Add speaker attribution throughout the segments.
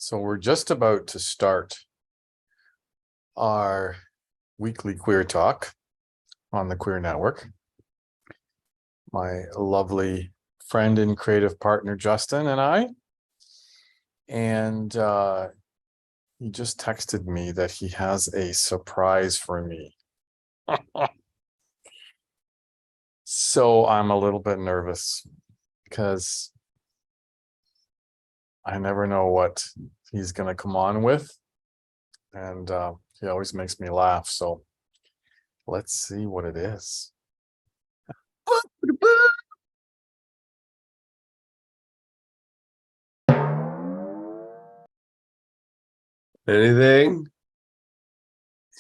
Speaker 1: So we're just about to start our weekly queer talk on the Queer Network. My lovely friend and creative partner, Justin, and I. And he just texted me that he has a surprise for me. So I'm a little bit nervous because I never know what he's going to come on with. And he always makes me laugh. So let's see what it is.
Speaker 2: Anything?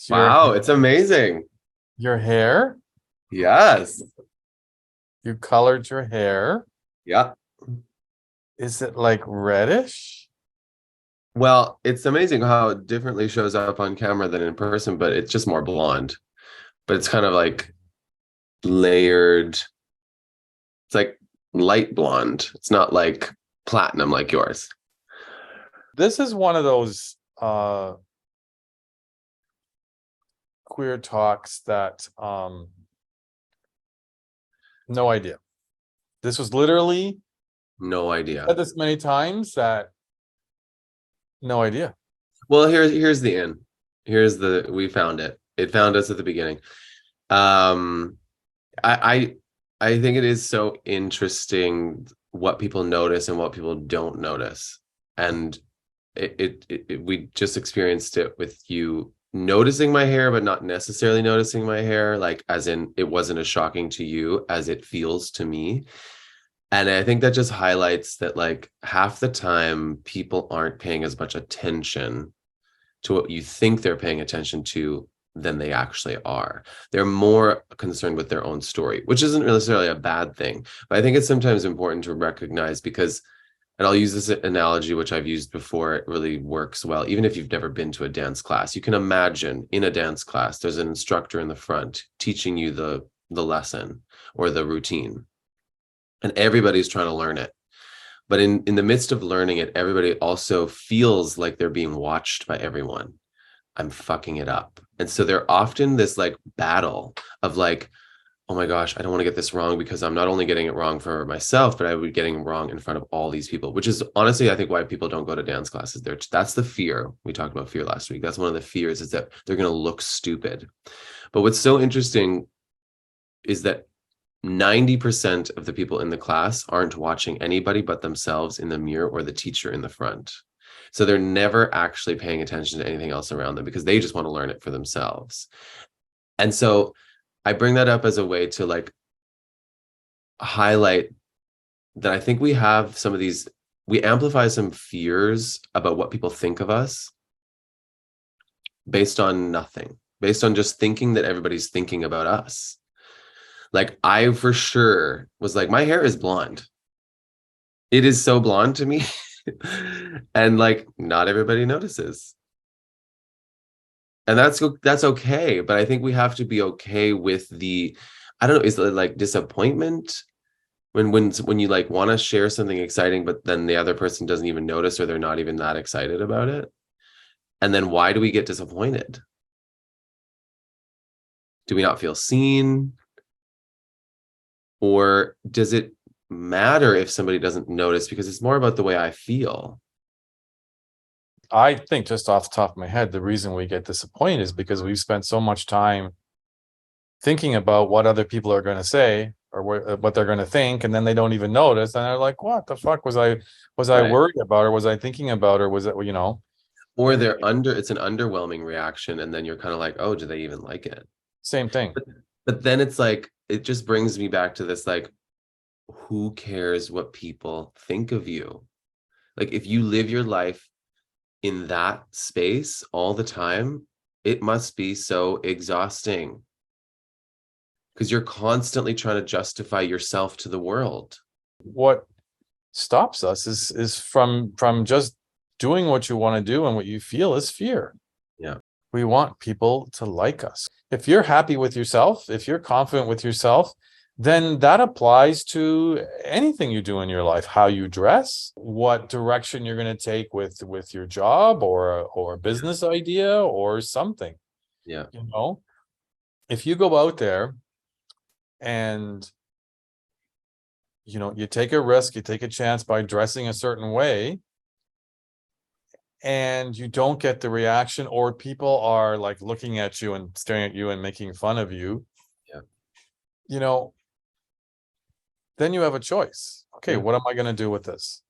Speaker 1: Your
Speaker 2: Wow, it's amazing.
Speaker 1: your hair?
Speaker 2: Yes.
Speaker 1: You colored your hair.
Speaker 2: Yeah.
Speaker 1: Is it like reddish?
Speaker 2: Well, it's amazing how it differently shows up on camera than in person, but it's just more blonde. But it's kind of like layered. It's like light blonde. It's not like platinum like yours.
Speaker 1: This is one of those queer talks that no idea. This was literally
Speaker 2: No idea.
Speaker 1: said this many times that no idea.
Speaker 2: Well, here's the in. We found it. It found us at the beginning. Um I I think it is so interesting what people notice and what people don't notice. And we just experienced it with you noticing my hair, but not necessarily noticing my hair, like as in it wasn't as shocking to you as it feels to me. And I think that just highlights that like half the time people aren't paying as much attention to what you think they're paying attention to than they actually are. They're more concerned with their own story, which isn't necessarily a bad thing. But I think it's sometimes important to recognize because, and I'll use this analogy, which I've used before, it really works well. Even if you've never been to a dance class, you can imagine in a dance class, there's an instructor in the front teaching you the lesson or the routine, and everybody's trying to learn it. But in the midst of learning it, everybody also feels like they're being watched by everyone. I'm fucking it up. And so they're often this like battle of like, oh my gosh, I don't want to get this wrong because I'm not only getting it wrong for myself, but I would be getting it wrong in front of all these people, which is honestly, I think why people don't go to dance classes. That's the fear. We talked about fear last week. That's one of the fears is that they're going to look stupid. But what's so interesting is that 90% of the people in the class aren't watching anybody but themselves in the mirror or the teacher in the front. So they're never actually paying attention to anything else around them because they just want to learn it for themselves. And so I bring that up as a way to like highlight that I think we have some of these, we amplify some fears about what people think of us based on nothing, based on just thinking that everybody's thinking about us. Like I for sure was like, my hair is blonde. It is so blonde to me. And like not everybody notices. And that's okay. But I think we have to be okay with the, I don't know, is it like disappointment when you like want to share something exciting, but then the other person doesn't even notice or they're not even that excited about it? And then why do we get disappointed? Do we not feel seen? Or does it matter if somebody doesn't notice because it's more about the way I feel?
Speaker 1: I think just off the top of my head, the reason we get disappointed is because we've spent so much time thinking about what other people are going to say or what they're going to think, and then they don't even notice, and they're like, "What the fuck was I
Speaker 2: Right.
Speaker 1: worried about, or was I thinking about, or was it
Speaker 2: Or it's an underwhelming reaction, and then you're kind of like, oh, do they even like it?
Speaker 1: same thing."
Speaker 2: But then it's like, it just brings me back to this, like, who cares what people think of you? Like, if you live your life in that space all the time, it must be so exhausting because you're constantly trying to justify yourself to the world.
Speaker 1: What stops us is from just doing what you want to do, and what you feel is fear.
Speaker 2: Yeah.
Speaker 1: We want people to like us. If you're happy with yourself, if you're confident with yourself, then that applies to anything you do in your life, how you dress, what direction you're going to take with your job or a business idea or something.
Speaker 2: Yeah.
Speaker 1: You know, if you go out there and you take a risk, you take a chance by dressing a certain way, and you don't get the reaction, or people are like looking at you and staring at you and making fun of you,
Speaker 2: Yeah.
Speaker 1: Then you have a choice. Okay,
Speaker 2: Yeah.
Speaker 1: what am I going to do with this?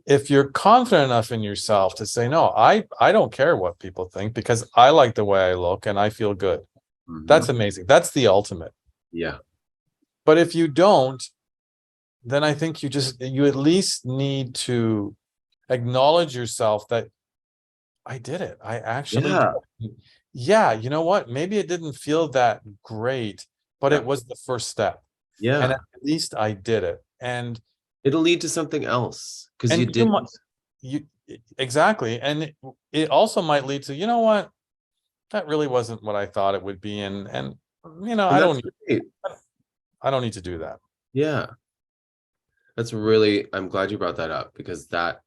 Speaker 1: If you're confident enough in yourself to say, no, I don't care what people think because I like the way I look and I feel good. That's amazing. That's the ultimate.
Speaker 2: Yeah.
Speaker 1: But if you don't, then I think you at least need to acknowledge yourself that I did it. I actually
Speaker 2: Yeah.
Speaker 1: did it. Yeah, you know what? Maybe it didn't feel that great, but
Speaker 2: Yeah.
Speaker 1: it was the first step.
Speaker 2: Yeah.
Speaker 1: And at least I did it. And
Speaker 2: it'll lead to something else because you
Speaker 1: you
Speaker 2: did.
Speaker 1: you exactly. And it also might lead to, you know what? That really wasn't what I thought it would be. And
Speaker 2: And
Speaker 1: I
Speaker 2: that's great.
Speaker 1: don't need to do that.
Speaker 2: Yeah. That's really, I'm glad you brought that up because that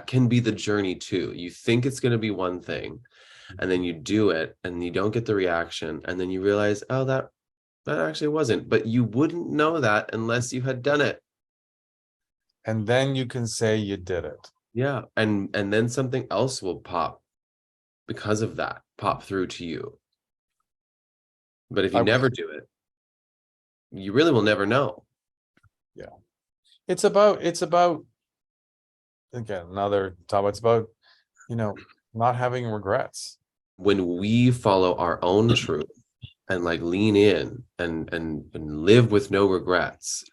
Speaker 2: can be the journey too. You think it's going to be one thing and then you do it and you don't get the reaction and then you realize, oh, that actually wasn't, but you wouldn't know that unless you had done it.
Speaker 1: And then you can say you did it.
Speaker 2: Yeah. And then something else will pop because of that, pop through to you. But if you never do it, you really will never know.
Speaker 1: Yeah. It's about again, another topic. It's about, not having regrets.
Speaker 2: When we follow our own truth and like lean in and live with no regrets,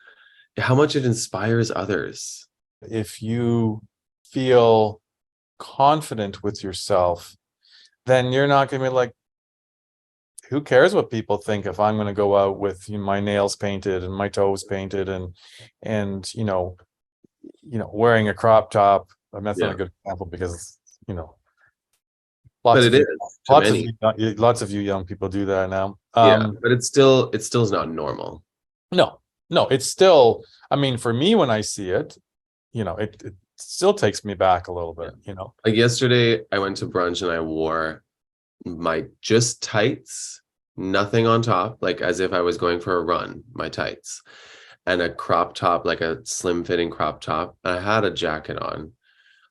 Speaker 2: how much it inspires others.
Speaker 1: If you feel confident with yourself, then you're not going to be like, who cares what people think if I'm going to go out with my nails painted and my toes painted and wearing a crop top. I mean, that's not a good example because
Speaker 2: but it is to many.
Speaker 1: Lots of you young people do that now.
Speaker 2: But it's still is not normal.
Speaker 1: No, it's still. I mean, for me, when I see it, it still takes me back a little bit.
Speaker 2: Like yesterday, I went to brunch and I wore my just tights, nothing on top, like as if I was going for a run, my tights, and a crop top, like a slim fitting crop top. I had a jacket on,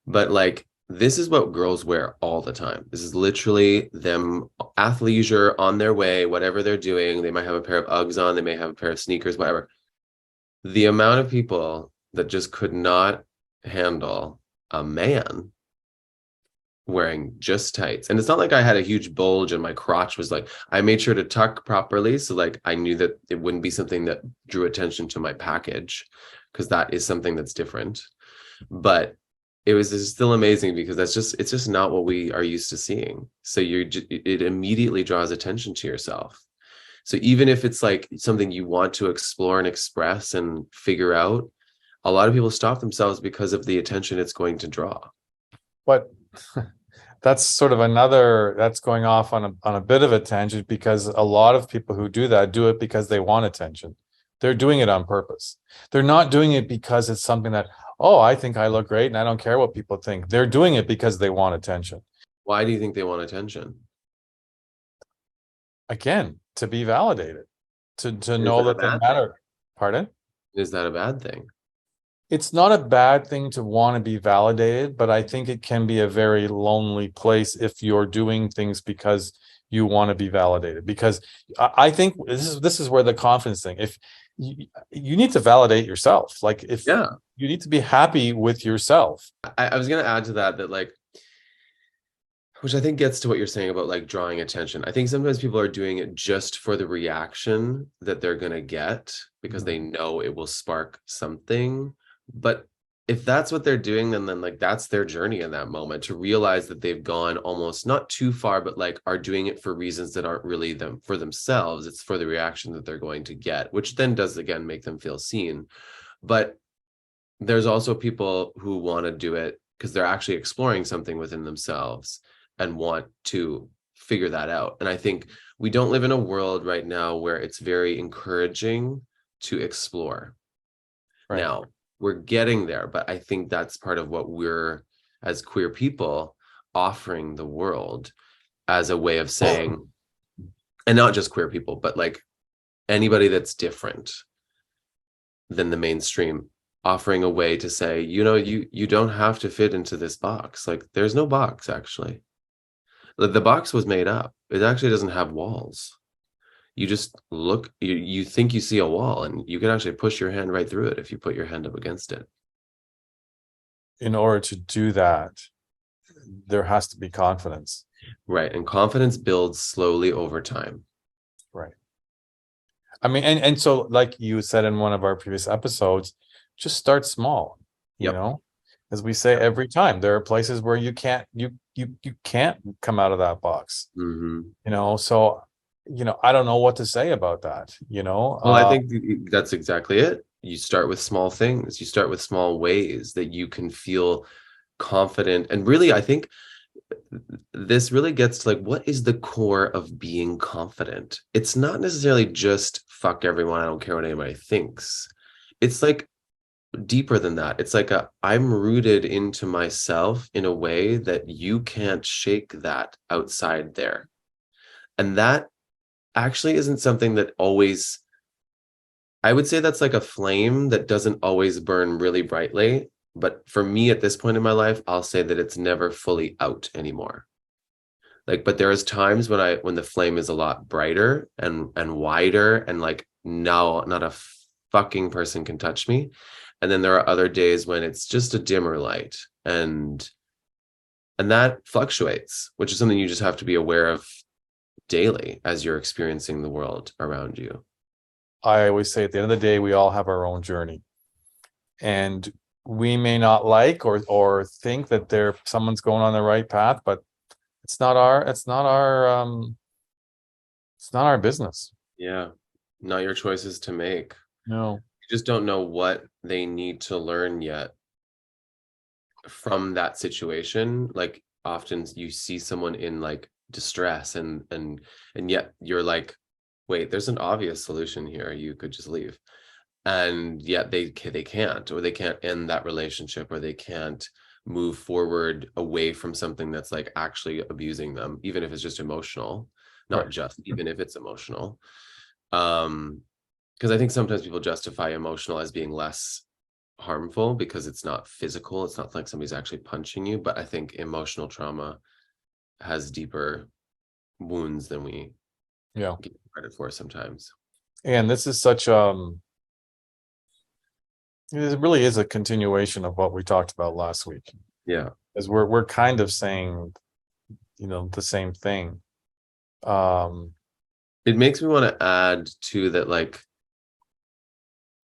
Speaker 2: but like this is what girls wear all the time. This is literally them athleisure on their way, whatever they're doing. They might have a pair of Uggs on, they may have a pair of sneakers, whatever. The amount of people that just could not handle a man wearing just tights. And it's not like I had a huge bulge and my crotch was like, I made sure to tuck properly. So like I knew that it wouldn't be something that drew attention to my package because that is something that's different. But it was still amazing because it's just not what we are used to seeing. So it immediately draws attention to yourself. So even if it's like something you want to explore and express and figure out, a lot of people stop themselves because of the attention it's going to draw.
Speaker 1: But that's sort of that's going off on a bit of a tangent because a lot of people who do that do it because they want attention. They're doing it on purpose. They're not doing it because it's something that, oh, I think I look great and I don't care what people think. They're doing it because they want attention.
Speaker 2: Why do you think they want attention?
Speaker 1: Again, to be validated, to know that they matter. Pardon?
Speaker 2: Is that a bad thing?
Speaker 1: It's not a bad thing to want to be validated, but I think it can be a very lonely place if you're doing things because you want to be validated. Because I think this is where the confidence thing. If you need to validate yourself, like you need to be happy with yourself.
Speaker 2: I was going to add to that like, which I think gets to what you're saying about like drawing attention. I think sometimes people are doing it just for the reaction that they're going to get because they know it will spark something. But if that's what they're doing, then like that's their journey in that moment to realize that they've gone almost not too far, but like are doing it for reasons that aren't really them for themselves. It's for the reaction that they're going to get, which then does again make them feel seen. But there's also people who want to do it because they're actually exploring something within themselves and want to figure that out. And I think we don't live in a world right now where it's very encouraging to explore.
Speaker 1: Right.
Speaker 2: Now, we're getting there, but I think that's part of what we're, as queer people, offering the world as a way of saying, and not just queer people, but like anybody that's different than the mainstream, offering a way to say, you don't have to fit into this box. Like, there's no box, actually. The box was made up. It actually doesn't have walls. You just look, you think you see a wall, and you can actually push your hand right through it if you put your hand up against it.
Speaker 1: In order to do that, there has to be confidence.
Speaker 2: Right. And confidence builds slowly over time.
Speaker 1: Right. I mean, and so like you said in one of our previous episodes, just start small, you
Speaker 2: Yep.
Speaker 1: know, as we say every time, there are places where you can't come out of that box,
Speaker 2: Mm-hmm.
Speaker 1: you know, so, I don't know what to say about that,
Speaker 2: Well, I think that's exactly it. You start with small things. You start with small ways that you can feel confident. And really, I think this really gets to like, what is the core of being confident? It's not necessarily just fuck everyone, I don't care what anybody thinks. It's like deeper than that. It's like I'm rooted into myself in a way that you can't shake that outside there. And that actually isn't something that always, I would say that's like a flame that doesn't always burn really brightly. But for me at this point in my life, I'll say that it's never fully out anymore. Like, but there is times when the flame is a lot brighter and wider, and like, now not a fucking person can touch me. And then there are other days when it's just a dimmer light, and that fluctuates, which is something you just have to be aware of daily as you're experiencing the world around you.
Speaker 1: I always say at the end of the day, we all have our own journey, and we may not like or think that someone's going on the right path, but it's not our business.
Speaker 2: Yeah. Not your choices to make.
Speaker 1: No.
Speaker 2: You just don't know what they need to learn yet from that situation. Like, often you see someone in like distress, and yet you're like, wait, there's an obvious solution here. You could just leave. And yet they can't, or they can't end that relationship, or they can't move forward away from something that's like actually abusing them, even if it's just emotional, not
Speaker 1: Right.
Speaker 2: just even if it's emotional. Because I think sometimes people justify emotional as being less harmful because it's not physical. It's not like somebody's actually punching you. But I think emotional trauma has deeper wounds than we give credit for sometimes.
Speaker 1: And this is such it really is a continuation of what we talked about last week.
Speaker 2: Yeah.
Speaker 1: As we're kind of saying, the same thing.
Speaker 2: It makes me want to add to that, like,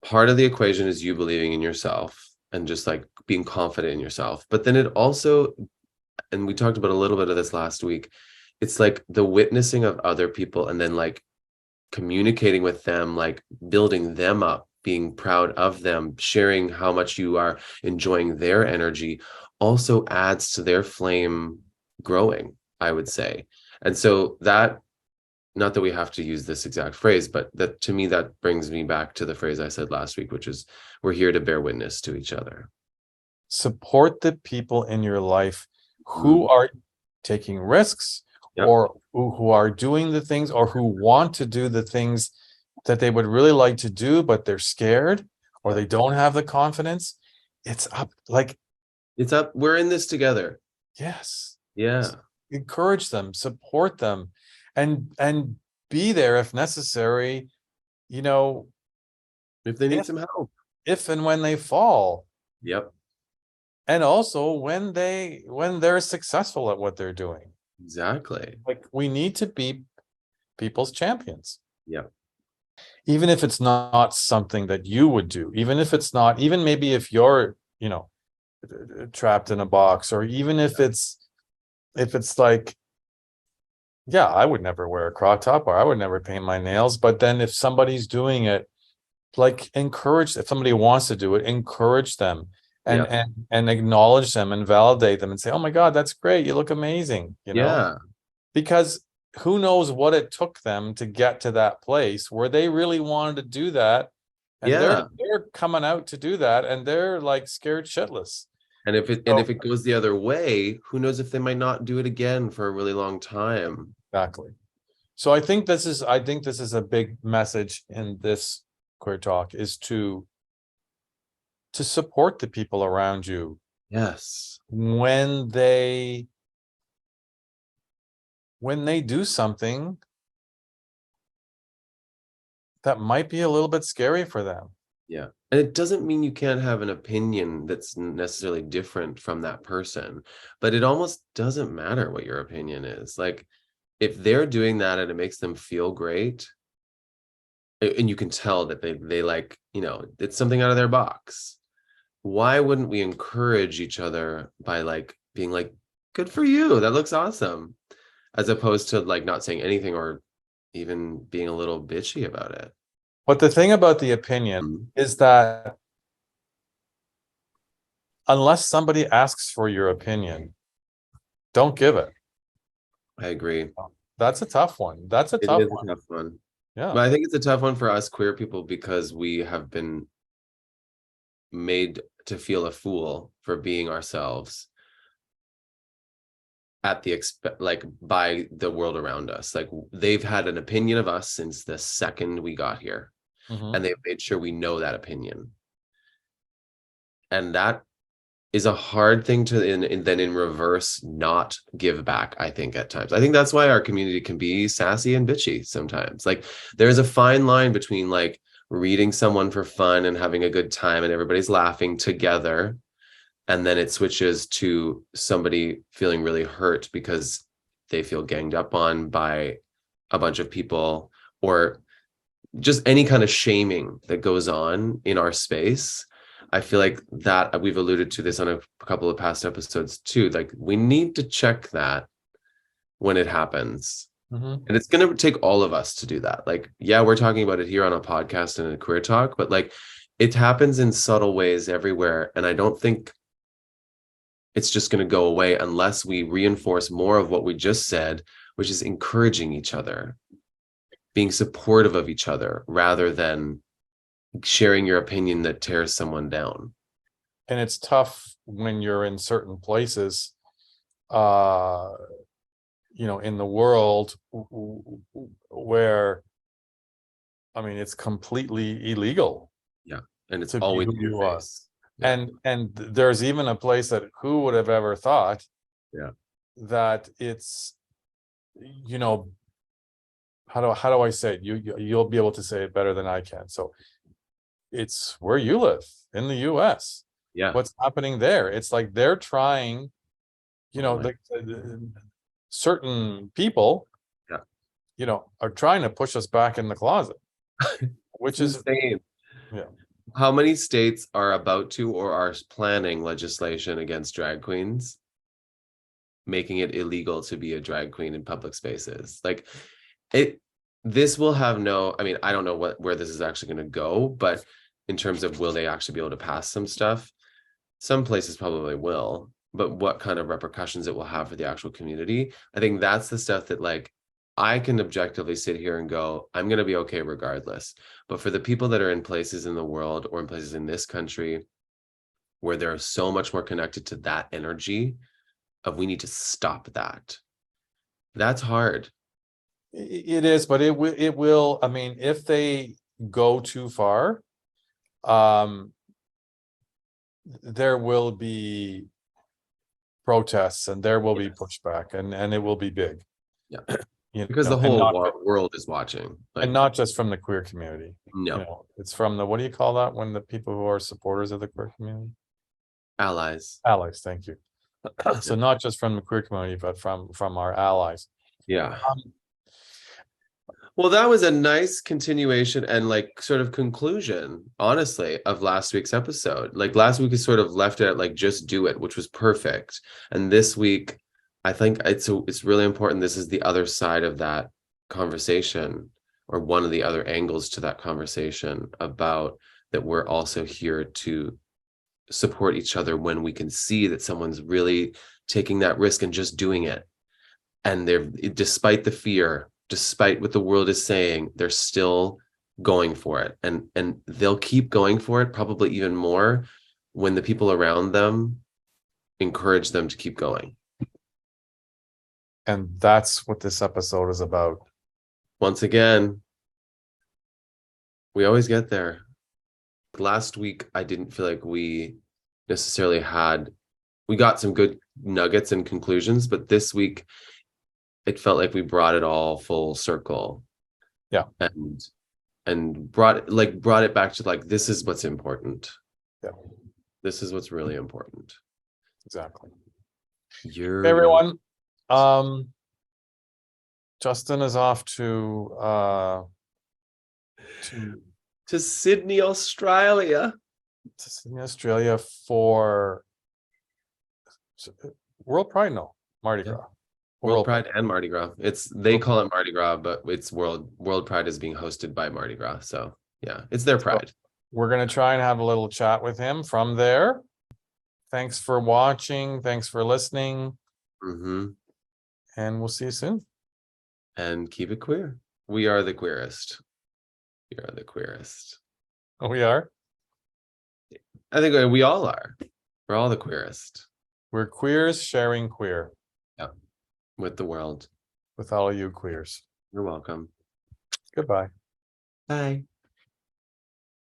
Speaker 2: part of the equation is you believing in yourself and just like being confident in yourself. But then it also, and we talked about a little bit of this last week, it's like the witnessing of other people, and then like communicating with them, like building them up, being proud of them, sharing how much you are enjoying their energy, also adds to their flame growing, I would say. And so that, not that we have to use this exact phrase, but that, to me, that brings me back to the phrase I said last week, which is, we're here to bear witness to each other.
Speaker 1: Support the people in your life who are taking risks, or who are doing the things, or who want to do the things that they would really like to do, but they're scared, or they don't have the confidence. It's up.
Speaker 2: We're in this together.
Speaker 1: Yes.
Speaker 2: Yeah.
Speaker 1: Encourage them, support them, and be there if necessary,
Speaker 2: if they need some help,
Speaker 1: if and when they fall.
Speaker 2: Yep.
Speaker 1: And also when they're successful at what they're doing.
Speaker 2: Exactly.
Speaker 1: Like, we need to be people's champions.
Speaker 2: Yeah.
Speaker 1: Even if it's not something that you would do, even if it's not, even maybe if you're, trapped in a box, or even if it's like, yeah, I would never wear a crop top, or I would never paint my nails. But then if somebody's doing it, like, encourage, if somebody wants to do it, encourage them, and acknowledge them and validate them and say, oh my God, that's great. You look amazing.
Speaker 2: Yeah.
Speaker 1: because who knows what it took them to get to that place where they really wanted to do that. And
Speaker 2: Yeah.
Speaker 1: they're coming out to do that, and they're like scared shitless.
Speaker 2: And if
Speaker 1: So,
Speaker 2: it goes the other way, who knows if they might not do it again for a really long time.
Speaker 1: exactly. So I think this is a big message in this queer talk, is to support the people around you
Speaker 2: Yes.
Speaker 1: when they do something that might be a little bit scary for them.
Speaker 2: Yeah. And it doesn't mean you can't have an opinion that's necessarily different from that person, but it almost doesn't matter what your opinion is. Like, if they're doing that and it makes them feel great, and you can tell that they like, it's something out of their box. Why wouldn't we encourage each other by like being like, good for you, that looks awesome, as opposed to like not saying anything or even being a little bitchy about it.
Speaker 1: But the thing about the opinion is that unless somebody asks for your opinion, don't give it.
Speaker 2: I agree.
Speaker 1: That's a tough one. That's a
Speaker 2: It
Speaker 1: tough
Speaker 2: is
Speaker 1: one.
Speaker 2: a tough one.
Speaker 1: Yeah.
Speaker 2: But I think it's a tough one for us queer people because we have been made to feel a fool for being ourselves at the like by the world around us. Like, they've had an opinion of us since the second we got here, and they've made sure we know that opinion. And that is a hard thing to then in reverse not give back. I think at times, I think that's why our community can be sassy and bitchy sometimes. Like, there's a fine line between like reading someone for fun and having a good time and everybody's laughing together, and then it switches to somebody feeling really hurt because they feel ganged up on by a bunch of people, or just any kind of shaming that goes on in our space. I feel like that we've alluded to this on a couple of past episodes too. Like, we need to check that when it happens. And it's going to take all of us to do that. Like, yeah, we're talking about it here on a podcast and a queer talk, but like, it happens in subtle ways everywhere. And I don't think it's just going to go away unless we reinforce more of what we just said, which is encouraging each other, being supportive of each other, rather than sharing your opinion that tears someone down.
Speaker 1: And it's tough when you're in certain places, in the world where, I mean, it's completely illegal.
Speaker 2: Yeah. And it's
Speaker 1: to be
Speaker 2: always
Speaker 1: who
Speaker 2: in your
Speaker 1: you are.
Speaker 2: face. Yeah.
Speaker 1: And there's even a place that who would have ever thought that it's, how do I say it? You'll be able to say it better than I can. So it's where you live in the US.
Speaker 2: Yeah.
Speaker 1: What's happening there? It's like they're trying, certain people, are trying to push us back in the closet, which is
Speaker 2: insane.
Speaker 1: Yeah.
Speaker 2: How many states are about to or are planning legislation against drag queens, making it illegal to be a drag queen in public spaces? Like, this will have no, I mean, I don't know where this is actually going to go, but in terms of will they actually be able to pass some stuff, some places probably will, but what kind of repercussions it will have for the actual community, I think that's the stuff that, like, I can objectively sit here and go, I'm going to be okay regardless. But for the people that are in places in the world or in places in this country where they're so much more connected to that energy of we need to stop that, that's hard.
Speaker 1: It is, but it will, I mean, if they go too far, there will be protests and there will be pushback, and it will be big.
Speaker 2: Yeah. Because the whole world is watching.
Speaker 1: Like, and not just from the queer community.
Speaker 2: No.
Speaker 1: It's from the, what do you call that when the people who are supporters of the queer community?
Speaker 2: Allies.
Speaker 1: Thank you. So not just from the queer community, but from our allies.
Speaker 2: Yeah. Well, that was a nice continuation and like sort of conclusion, honestly, of last week's episode. Like, last week is sort of left it at like, just do it, which was perfect. And this week, I think it's really important. This is the other side of that conversation, or one of the other angles to that conversation, about that we're also here to support each other when we can see that someone's really taking that risk and just doing it. and they're, despite the fear, despite what the world is saying, they're still going for it, and they'll keep going for it, probably even more when the people around them encourage them to keep going.
Speaker 1: And that's what this episode is about.
Speaker 2: Once again, we always get there. Last week, I didn't feel like we necessarily we got some good nuggets and conclusions, but this week it felt like we brought it all full circle.
Speaker 1: Yeah.
Speaker 2: And brought it back to like, this is what's important.
Speaker 1: Yeah.
Speaker 2: This is what's really important.
Speaker 1: Exactly.
Speaker 2: Hey,
Speaker 1: everyone. Justin is off to
Speaker 2: Sydney, Australia.
Speaker 1: To Sydney, Australia for World Pride, no, Mardi Gras.
Speaker 2: World Pride and Mardi Gras. They call it Mardi Gras, but it's World Pride is being hosted by Mardi Gras. So yeah, it's their pride.
Speaker 1: So we're gonna try and have a little chat with him from there. Thanks for watching. Thanks for listening.
Speaker 2: Mm-hmm.
Speaker 1: And we'll see you soon.
Speaker 2: And keep it queer. We are the queerest. We are the queerest.
Speaker 1: Oh, we are?
Speaker 2: I think we all are. We're all the queerest.
Speaker 1: We're queers sharing queer.
Speaker 2: Yeah. With the world.
Speaker 1: With all of you queers.
Speaker 2: You're welcome.
Speaker 1: Goodbye.
Speaker 2: Bye.